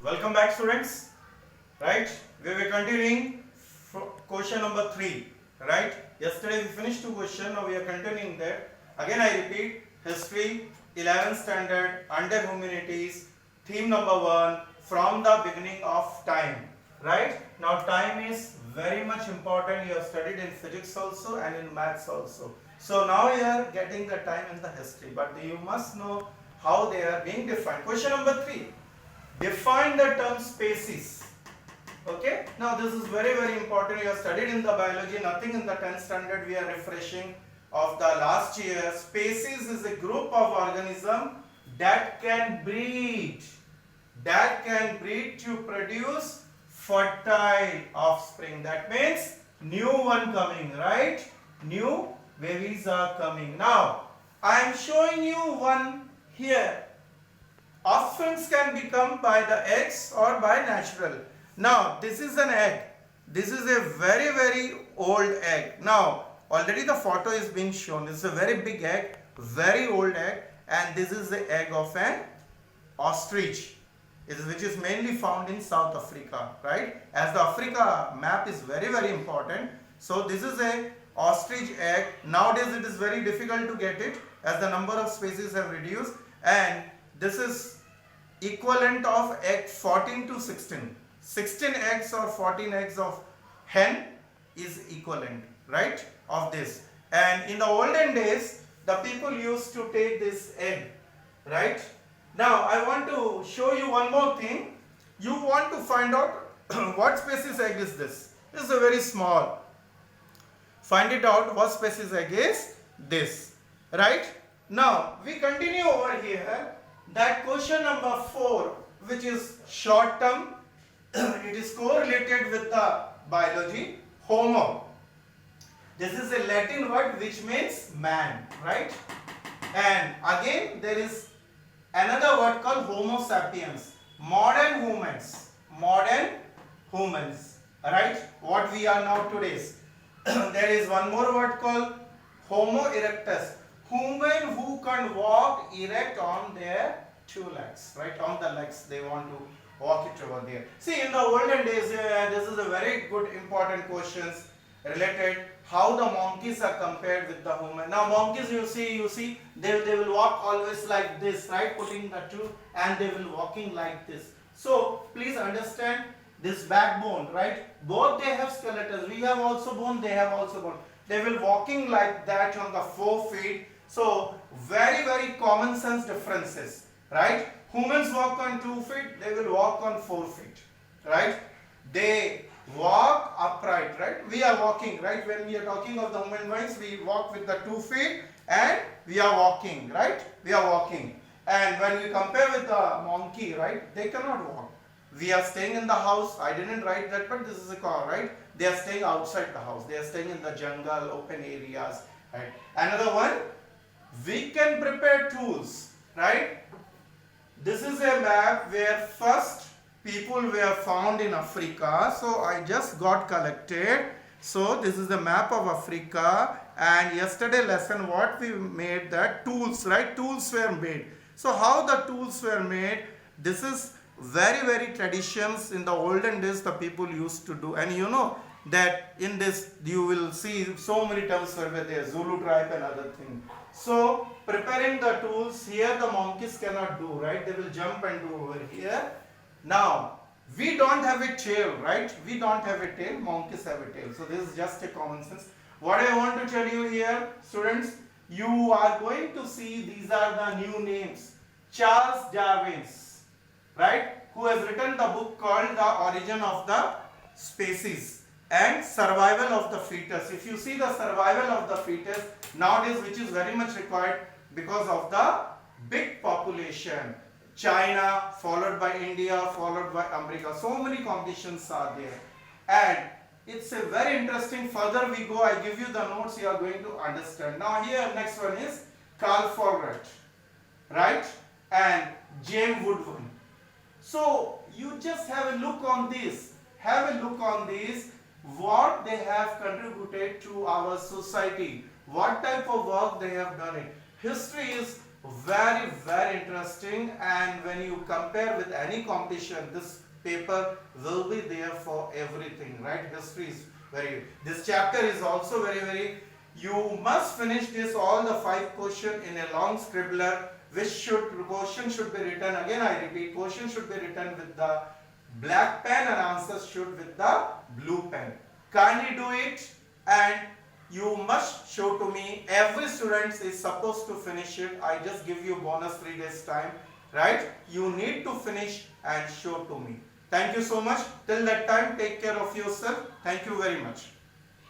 Welcome back, students. Right? We were continuing question number 3. Right? Yesterday we finished 2 questions. Now we are continuing that. Again I repeat, history, 11th standard, under humanities, theme number 1, from the beginning of time. Right? Now time is very much important. You have studied in physics also and in maths also. So now you are getting the time in the history, but you must know how they are being defined. Question number 3. Define the term species. Okay, now this is very important. You have studied in the biology, nothing in the 10th standard. We are refreshing of the last year. Species is a group of organism that can breed to produce fertile offspring. That means new one coming, right? New babies are coming. Now I am showing you one here. Offsprings can become by the eggs or by natural. Now this is an egg. This is a very old egg. Now already the photo is being shown. This is a very big egg, very old egg, and this is the egg of an ostrich, which is mainly found in South Africa, right? As the Africa map is very important, so this is a ostrich egg. Nowadays it is very difficult to get it as the number of species have reduced, and this is equivalent of egg 14 to 16. 16 eggs or 14 eggs of hen is equivalent, right, of this. And in the olden days, the people used to take this egg, right? Now I want to show you one more thing. You want to find out what species egg is this. This is a very small. Find it out what species egg is this, right? Now we continue over here. That question number 4, which is short term, it is correlated with the biology. Homo. This is a Latin word which means man, right? And again there is another word called Homo sapiens. Modern humans, right? What we are now today's. There is one more word called Homo erectus. Human who can walk erect on their 2 legs, right? On the legs, they want to walk it over there. See, in the olden days, this is a very good important questions related how the monkeys are compared with the human. Now monkeys, you see, they will walk always like this, right? Putting the 2, and they will walking like this. So please understand this backbone, right? Both they have skeletons. We have also bone, they have also bone. They will walking like that on the 4 feet. So very common sense differences, right? Humans walk on 2 feet, they will walk on 4 feet, right? They walk upright, right? We are walking, right? When we are talking of the human beings, we walk with the 2 feet and we are walking, right? We are walking. And when we compare with the monkey, right? They cannot walk. We are staying in the house. I didn't write that, but this is a car, right? They are staying outside the house. They are staying in the jungle, open areas, right? Another one, we can prepare tools, right? This is a map where first people were found in Africa. So I just got collected. So this is the map of Africa, and yesterday lesson what we made, that tools, right? Tools were made. So how the tools were made, this is very traditions in the olden days the people used to do. And you know that in this you will see so many terms were there, Zulu tribe and other thing. So preparing the tools, here the monkeys cannot do, right? They will jump and do over here. Now we don't have a tail, right? We don't have a tail, monkeys have a tail. So this is just a common sense. What I want to tell you here, students, you are going to see these are the new names. Charles Darwin, right? Who has written the book called The Origin of the Species and Survival of the Fetus. If you see the survival of the fetus nowadays, which is very much required because of the big population, China followed by India followed by America, so many competitions are there, and it's a very interesting. Further we go, I give you the notes, you are going to understand. Now here next one is Carl Follett, right, and James Woodward. So you just have a look on this, what they have contributed to our society, what type of work they have done it. History is very very interesting, and when you compare with any competition, this paper will be there for everything, right? History is very, this chapter is also very, you must finish this all the 5 question in a long scribbler, which question should be written, again I repeat, question should be written with the black pen and answers should with the blue pen. Kindly do it, and you must show to me. Every student is supposed to finish it. I just give you bonus 3 days time, right? You need to finish and show to me. Thank you so much. Till that time, take care of yourself. Thank you very much.